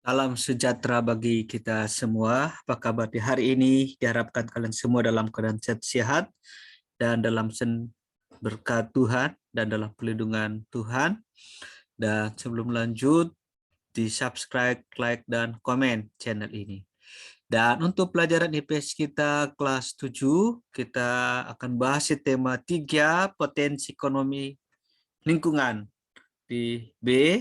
Salam sejahtera bagi kita semua. Apa kabar di hari ini? Diharapkan kalian semua dalam keadaan sehat dan dalam berkat Tuhan dan dalam pelindungan Tuhan. Dan sebelum lanjut, di subscribe, like, dan komen channel ini. Dan untuk pelajaran IPS kita kelas 7, kita akan bahas tema 3 potensi ekonomi lingkungan. Di B,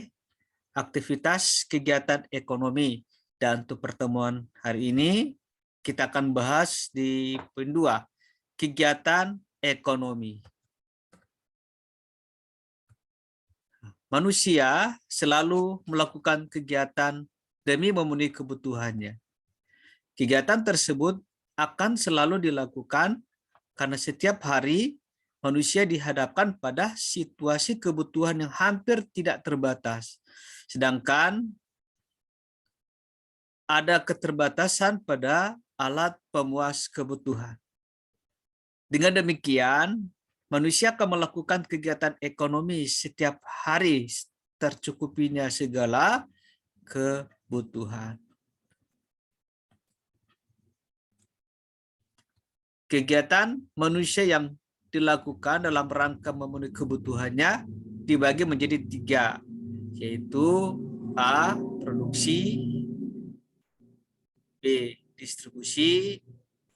aktivitas kegiatan ekonomi. Dan untuk pertemuan hari ini, kita akan bahas di poin 2, kegiatan ekonomi. Manusia selalu melakukan kegiatan demi memenuhi kebutuhannya. Kegiatan tersebut akan selalu dilakukan karena setiap hari manusia dihadapkan pada situasi kebutuhan yang hampir tidak terbatas. Sedangkan ada keterbatasan pada alat pemuas kebutuhan. Dengan demikian, manusia akan melakukan kegiatan ekonomi setiap hari tercukupinya segala kebutuhan. Kegiatan manusia yang dilakukan dalam rangka memenuhi kebutuhannya dibagi menjadi 3, yaitu A. Produksi, B. Distribusi,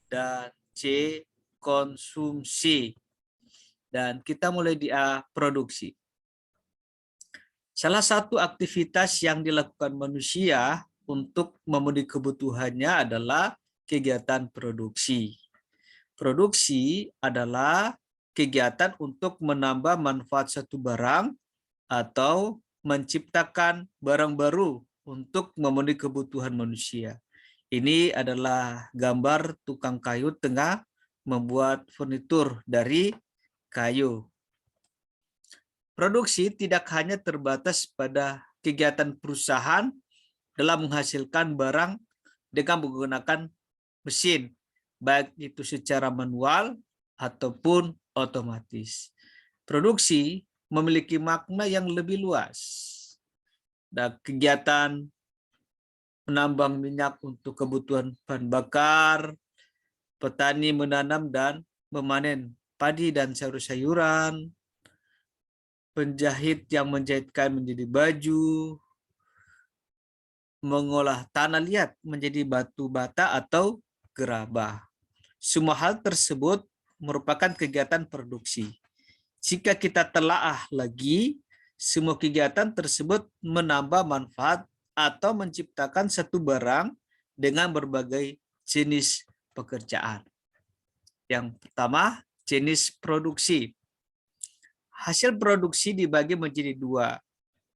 dan C. Konsumsi. Dan kita mulai di A. Produksi. Salah satu aktivitas yang dilakukan manusia untuk memenuhi kebutuhannya adalah kegiatan produksi. Produksi adalah kegiatan untuk menambah manfaat satu barang atau menciptakan barang baru untuk memenuhi kebutuhan manusia. Ini adalah gambar tukang kayu tengah membuat furnitur dari kayu. Produksi tidak hanya terbatas pada kegiatan perusahaan dalam menghasilkan barang dengan menggunakan mesin, baik itu secara manual ataupun otomatis. Produksi memiliki makna yang lebih luas. Dan kegiatan menambang minyak untuk kebutuhan bahan bakar, petani menanam dan memanen padi dan sayur-sayuran, penjahit yang menjahitkan menjadi baju, mengolah tanah liat menjadi batu bata atau gerabah. Semua hal tersebut merupakan kegiatan produksi. Jika kita telaah lagi, semua kegiatan tersebut menambah manfaat atau menciptakan satu barang dengan berbagai jenis pekerjaan. Yang pertama, jenis produksi. Hasil produksi dibagi menjadi 2,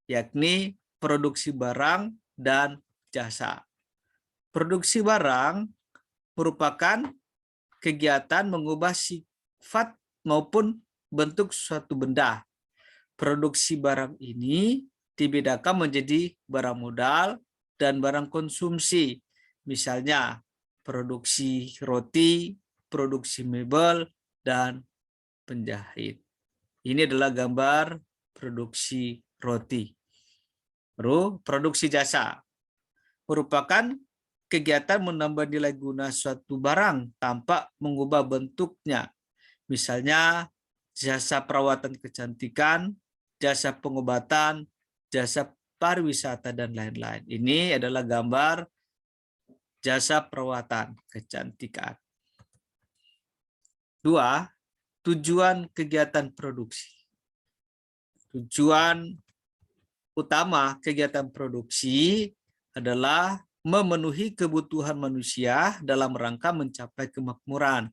yakni produksi barang dan jasa. Produksi barang merupakan kegiatan mengubah sifat maupun bentuk suatu benda. Produksi barang ini dibedakan menjadi barang modal dan barang konsumsi. Misalnya, produksi roti, produksi mebel, dan penjahit. Ini adalah gambar produksi roti. Baru, produksi jasa merupakan kegiatan menambah nilai guna suatu barang tanpa mengubah bentuknya. Misalnya, jasa perawatan kecantikan, jasa pengobatan, jasa pariwisata, dan lain-lain. Ini adalah gambar jasa perawatan kecantikan. 2. Tujuan kegiatan produksi. Tujuan utama kegiatan produksi adalah memenuhi kebutuhan manusia dalam rangka mencapai kemakmuran.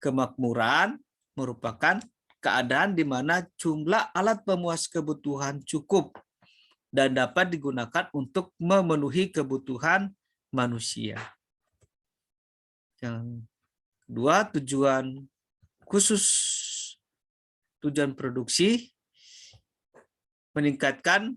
Kemakmuran merupakan keadaan di mana jumlah alat pemuas kebutuhan cukup dan dapat digunakan untuk memenuhi kebutuhan manusia. Yang kedua, tujuan khusus. Tujuan produksi meningkatkan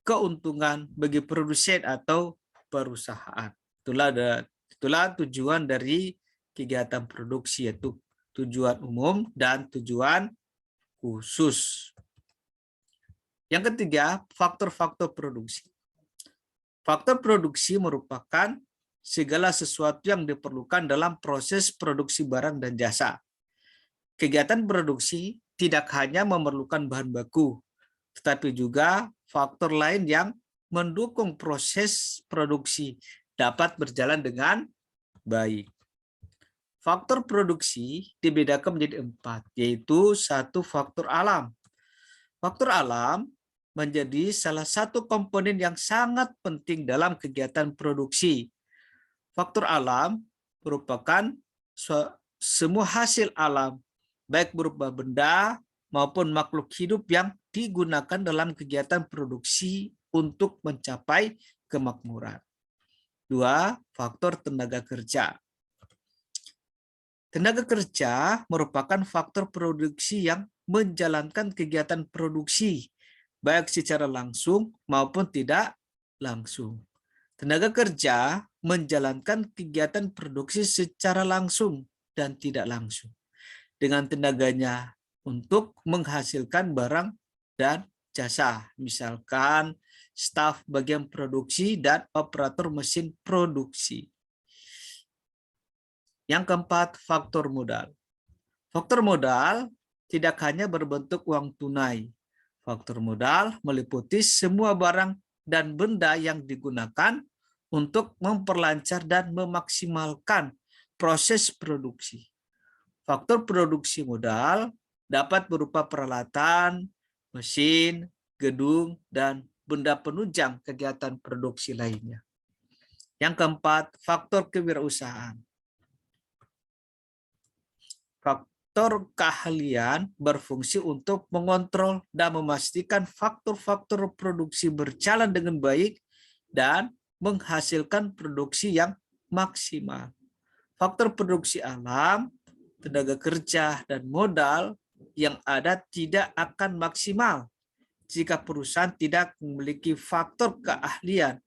keuntungan bagi produsen atau perusahaan. Itulah tujuan dari kegiatan produksi, yaitu tujuan umum dan tujuan khusus. Yang ketiga, faktor-faktor produksi. Faktor produksi merupakan segala sesuatu yang diperlukan dalam proses produksi barang dan jasa. Kegiatan produksi tidak hanya memerlukan bahan baku, tetapi juga faktor lain yang mendukung proses produksi dapat berjalan dengan baik. Faktor produksi dibedakan menjadi 4, yaitu 1 faktor alam. Faktor alam menjadi salah satu komponen yang sangat penting dalam kegiatan produksi. Faktor alam merupakan semua hasil alam, baik berupa benda maupun makhluk hidup yang digunakan dalam kegiatan produksi untuk mencapai kemakmuran. 2. Faktor tenaga kerja. Tenaga kerja merupakan faktor produksi yang menjalankan kegiatan produksi, baik secara langsung maupun tidak langsung. Tenaga kerja menjalankan kegiatan produksi secara langsung dan tidak langsung dengan tenaganya untuk menghasilkan barang dan jasa, misalkan staf bagian produksi dan operator mesin produksi. Yang keempat, faktor modal. Faktor modal tidak hanya berbentuk uang tunai. Faktor modal meliputi semua barang dan benda yang digunakan untuk memperlancar dan memaksimalkan proses produksi. Faktor produksi modal dapat berupa peralatan, mesin, gedung, dan benda penunjang kegiatan produksi lainnya. Yang keempat, faktor kewirausahaan. Faktor keahlian berfungsi untuk mengontrol dan memastikan faktor-faktor produksi berjalan dengan baik dan menghasilkan produksi yang maksimal. Faktor produksi alam, tenaga kerja, dan modal yang ada tidak akan maksimal jika perusahaan tidak memiliki faktor keahlian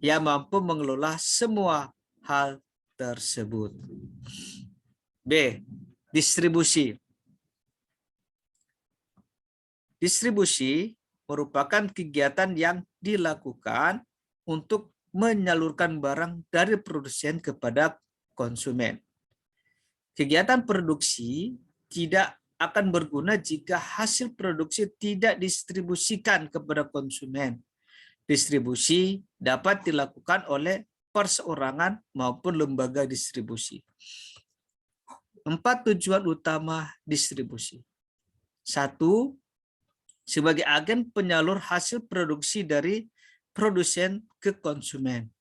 yang mampu mengelola semua hal tersebut. B. Distribusi. Distribusi merupakan kegiatan yang dilakukan untuk menyalurkan barang dari produsen kepada konsumen. Kegiatan produksi tidak akan berguna jika hasil produksi tidak didistribusikan kepada konsumen. Distribusi dapat dilakukan oleh perseorangan maupun lembaga distribusi. 4 tujuan utama distribusi. 1. Sebagai agen penyalur hasil produksi dari produsen ke konsumen.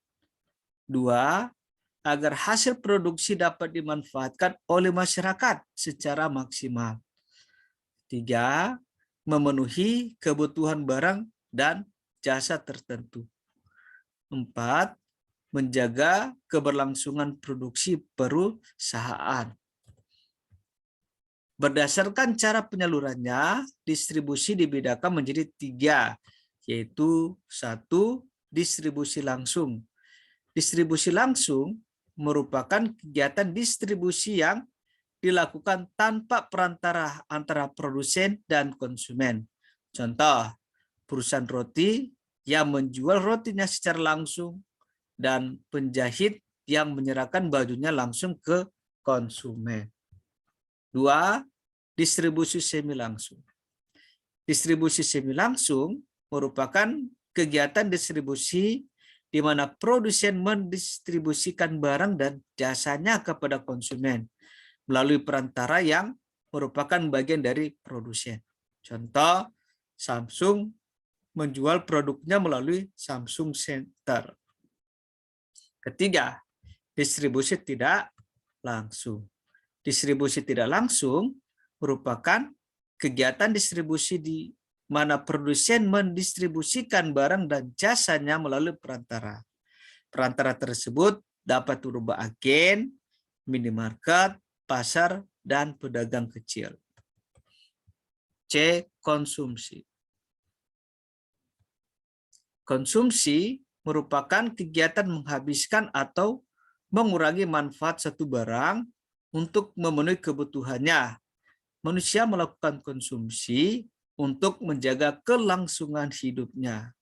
2. Agar hasil produksi dapat dimanfaatkan oleh masyarakat secara maksimal. 3. Memenuhi kebutuhan barang dan jasa tertentu. 4. Menjaga keberlangsungan produksi perusahaan. Berdasarkan cara penyalurannya, distribusi dibedakan menjadi 3, yaitu 1. Distribusi langsung. Distribusi langsung merupakan kegiatan distribusi yang dilakukan tanpa perantara antara produsen dan konsumen. Contoh, perusahaan roti yang menjual rotinya secara langsung dan penjahit yang menyerahkan bajunya langsung ke konsumen. 2. Distribusi semi langsung. Distribusi semi langsung merupakan kegiatan distribusi di mana produsen mendistribusikan barang dan jasanya kepada konsumen melalui perantara yang merupakan bagian dari produsen. Contoh, Samsung menjual produknya melalui Samsung Center. Ketiga, distribusi tidak langsung. Distribusi tidak langsung merupakan kegiatan distribusi di mana produsen mendistribusikan barang dan jasanya melalui perantara. Perantara tersebut dapat berupa agen, minimarket, pasar, dan pedagang kecil. C. Konsumsi. Konsumsi merupakan kegiatan menghabiskan atau mengurangi manfaat satu barang untuk memenuhi kebutuhannya. Manusia melakukan konsumsi untuk menjaga kelangsungan hidupnya.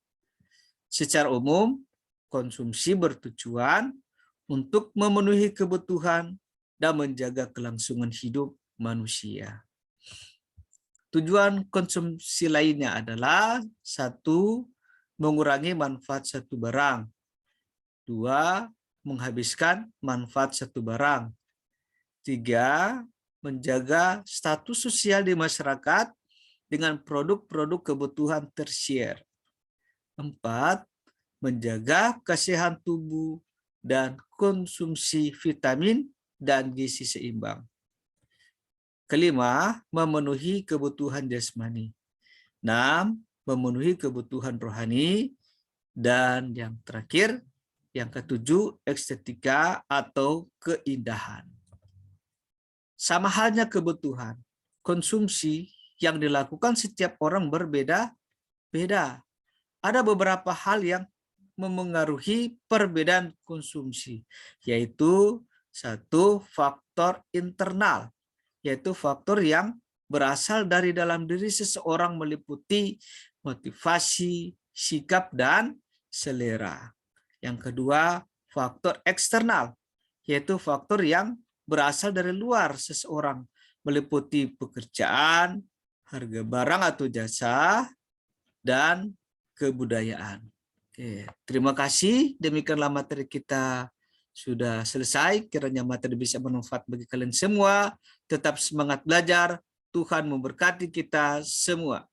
Secara umum, konsumsi bertujuan untuk memenuhi kebutuhan dan menjaga kelangsungan hidup manusia. Tujuan konsumsi lainnya adalah 1. Mengurangi manfaat satu barang. 2. Menghabiskan manfaat satu barang. 3. Menjaga status sosial di masyarakat dengan produk-produk kebutuhan tersier. 4. Menjaga kesehatan tubuh dan konsumsi vitamin dan gizi seimbang. 5. Memenuhi kebutuhan jasmani. 6. Memenuhi kebutuhan rohani. Dan yang terakhir, yang ke-7, estetika atau keindahan. Sama halnya kebutuhan, konsumsi yang dilakukan setiap orang berbeda-beda. Ada beberapa hal yang memengaruhi perbedaan konsumsi, yaitu 1. Faktor internal, yaitu faktor yang berasal dari dalam diri seseorang meliputi motivasi, sikap, dan selera. Yang kedua, faktor eksternal, yaitu faktor yang berasal dari luar seseorang, meliputi pekerjaan, harga barang atau jasa, dan kebudayaan. Oke, terima kasih. Demikianlah materi kita sudah selesai. Kiranya materi bisa bermanfaat bagi kalian semua. Tetap semangat belajar. Tuhan memberkati kita semua.